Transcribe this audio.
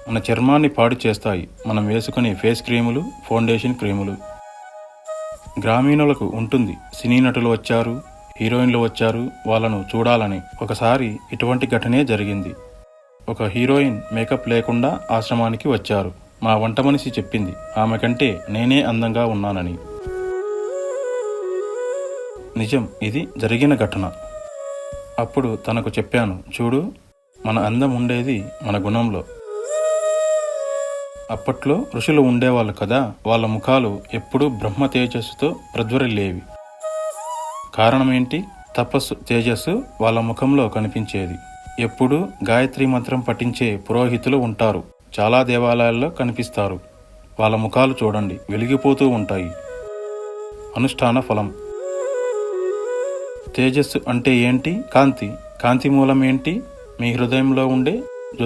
మన చర్మాన్ని పాడు చేస్తాయి మనం వేసుకునే ఫేస్ క్రీములు, ఫౌండేషన్ క్రీములు. గ్రామీణులకు ఉంటుంది, సినీ నటులు వచ్చారు, హీరోయిన్లు వచ్చారు, వాళ్ళను చూడాలని. ఒకసారి ఇటువంటి ఘటనే జరిగింది. ఒక హీరోయిన్ మేకప్ లేకుండా ఆశ్రమానికి వచ్చారు. మా వంట మనిషి చెప్పింది ఆమె కంటే నేనే అందంగా ఉన్నానని. నిజం, ఇది జరిగిన ఘటన. అప్పుడు తనకు చెప్పాను, చూడు, మన అందం ఉండేది మన గుణంలో. అప్పట్లో ఋషులు ఉండేవాళ్ళు కదా, వాళ్ళ ముఖాలు ఎప్పుడూ బ్రహ్మ తేజస్సుతో ప్రజ్వరిల్లేవి. కారణమేంటి? తపస్సు తేజస్సు వాళ్ళ ముఖంలో కనిపించేది. ఎప్పుడూ గాయత్రి మంత్రం పఠించే పురోహితులు ఉంటారు, చాలా దేవాలయాల్లో కనిపిస్తారు. వాళ్ళ ముఖాలు చూడండి, వెలిగిపోతూ ఉంటాయి. అనుష్ఠాన ఫలం. తేజస్సు అంటే ఏంటి? కాంతి. కాంతి మూలం ఏంటి? మీ హృదయంలో ఉండే